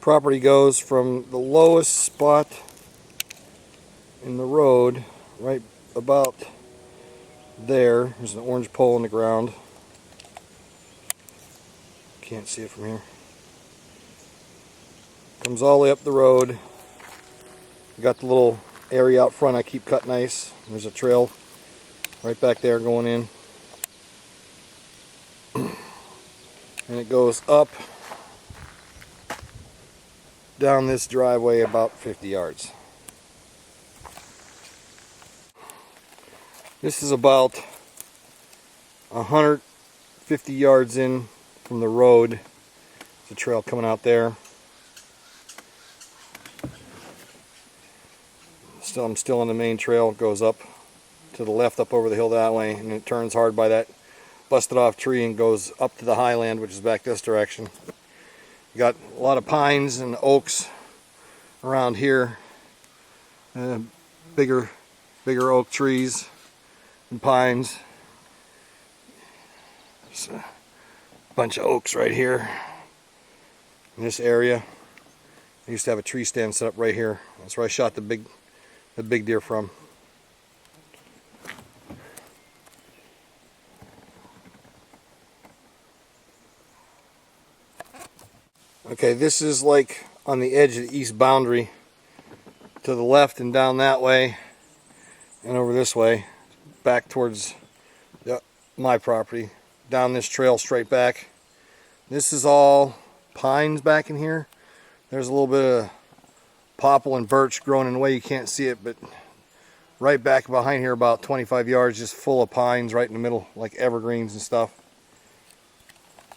Property goes from the lowest spot in the road right about there. There's an orange pole in the ground. Can't see it from here. Comes all the way up the road. Got the little area out front I keep cutting ice. There's a trail right back there going in. And it goes up down this driveway about 50 yards. This is about 150 yards in from the road. There's a trail coming out there. I'm still on the main trail. It goes up to the left up over the hill that way, and it turns hard by that busted off tree and goes up to the highland, which is back this direction. You got a lot of pines and oaks around here. Bigger oak trees and pines. There's a bunch of oaks right here in this area. I used to have a tree stand set up right here. That's where I shot the big deer from. Okay, this is like on the edge of the east boundary. To the left and down that way and over this way back towards my property, down this trail straight back. This is all pines back in here. There's a little bit of popple and birch growing in a way you can't see it, but right back behind here about 25 yards just full of pines right in the middle, like evergreens and stuff.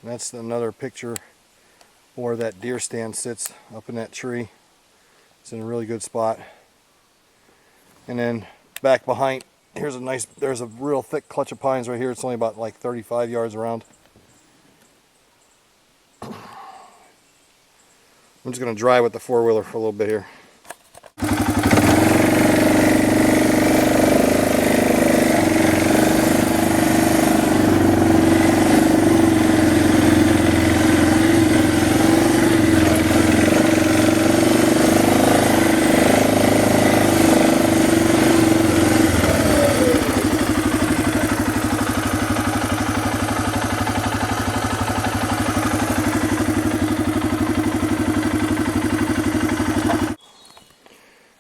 And that's another picture where that deer stand sits, up in that tree. It's in a really good spot. And then back behind, there's a real thick clutch of pines right here. It's only about like 35 yards around. I'm just going to drive with the four-wheeler for a little bit here.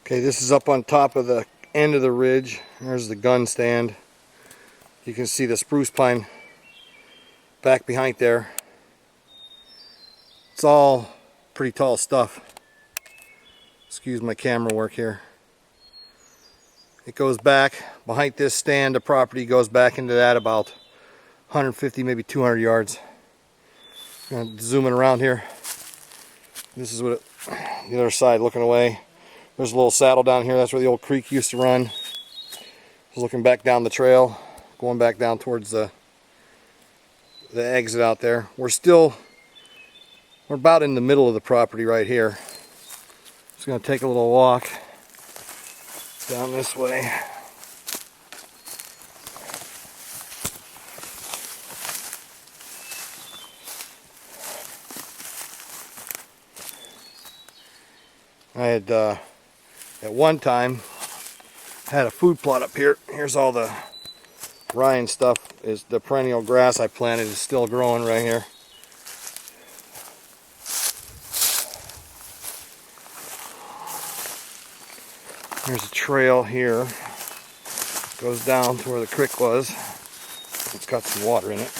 Okay, this is up on top of the end of the ridge. There's the gun stand. You can see the spruce pine back behind there. It's all pretty tall stuff. Excuse my camera work here. It goes back behind this stand. The property goes back into that about 150, maybe 200 yards. I'm gonna zoom in around here. This is what the other side looking away. There's a little saddle down here. That's where the old creek used to run. Just looking back down the trail, going back down towards the exit out there. We're about in the middle of the property right here. Just going to take a little walk down this way. I had at one time had a food plot up here. Here's all the rye stuff. Is the perennial grass I planted is still growing right here. There's a trail here. Goes down to where the creek was. It's got some water in it.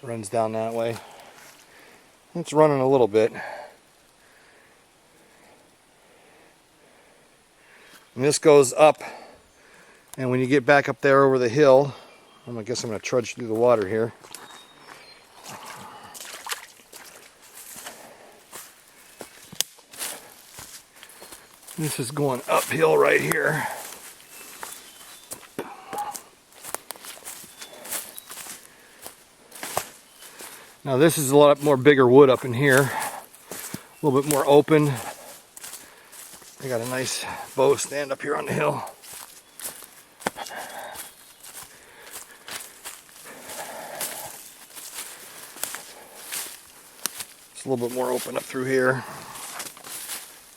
Runs down that way. It's running a little bit. And this goes up, and when you get back up there over the hill, I guess I'm going to trudge through the water here. This is going uphill right here. Now this is a lot more bigger wood up in here. little bit more open. I got a nice bow stand up here on the hill. It's a little bit more open up through here.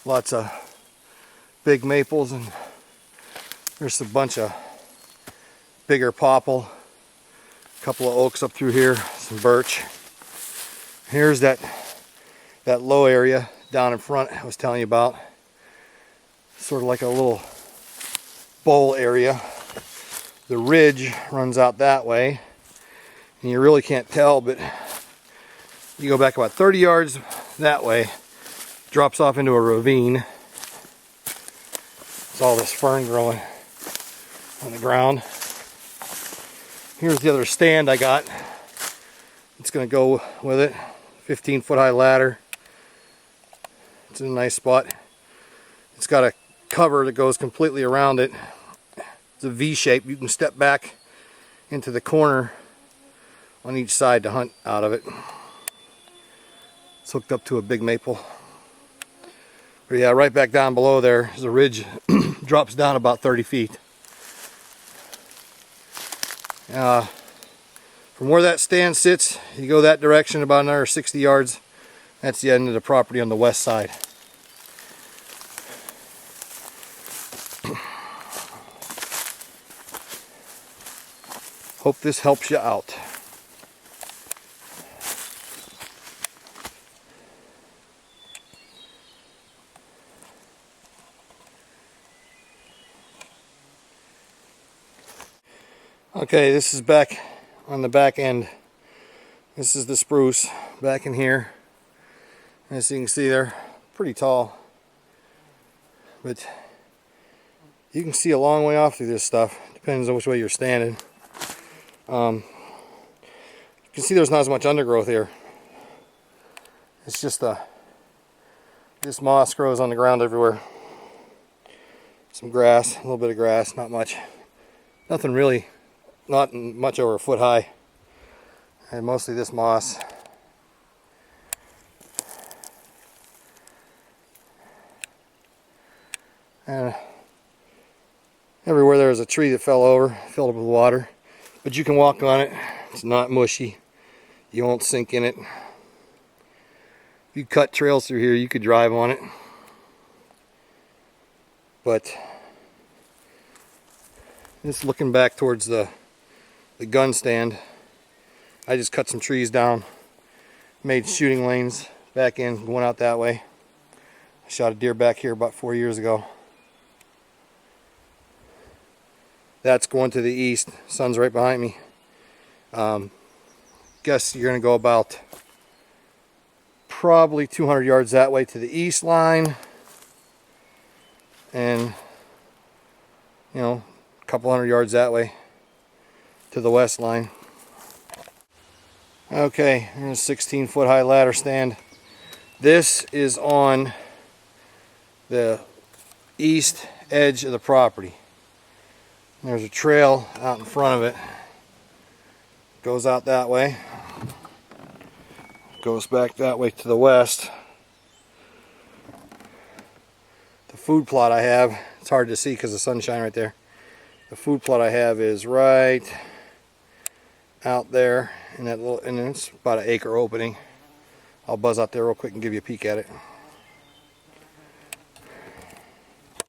Lots of big maples, and there's a bunch of bigger popple. A couple of oaks up through here, some birch. Here's that low area down in front I was telling you about. Sort of like a little bowl area. The ridge runs out that way, and you really can't tell, but you go back about 30 yards that way, drops off into a ravine. It's all this fern growing on the ground. Here's the other stand I got. It's going to go with it. 15-foot high ladder. It's in a nice spot. It's got a cover that goes completely around it. It's a V shape. You can step back into the corner on each side to hunt out of it. It's hooked up to a big maple. But yeah, right back down below there is a ridge. Drops down about 30 feet. From where that stand sits, you go that direction about another 60 yards. That's the end of the property on the west side. Hope this helps you out. Okay, this is back on the back end. This is the spruce back in here. As you can see, they're pretty tall, but you can see a long way off through this stuff. Depends on which way you're standing. You can see there's not as much undergrowth here. It's just this moss grows on the ground everywhere. Some grass, a little bit of grass, not much. Nothing really, not much over a foot high. And mostly this moss. And everywhere there's a tree that fell over, filled up with water. But you can walk on it. It's not mushy. You won't sink in it. If you cut trails through here, you could drive on it. But just looking back towards the gun stand, I just cut some trees down, made shooting lanes back in, going out that way. I shot a deer back here about 4 years ago. That's going to the east. Sun's right behind me. Guess you're going to go about probably 200 yards that way to the east line, and a couple hundred yards that way to the west line. Okay, here's a 16-foot high ladder stand. This is on the east edge of the property. There's a trail out in front of it. Goes out that way. Goes back that way to the west. The food plot I have, it's hard to see because of the sunshine right there. The food plot I have is right out there in that little, and it's about an acre opening. I'll buzz out there real quick and give you a peek at it.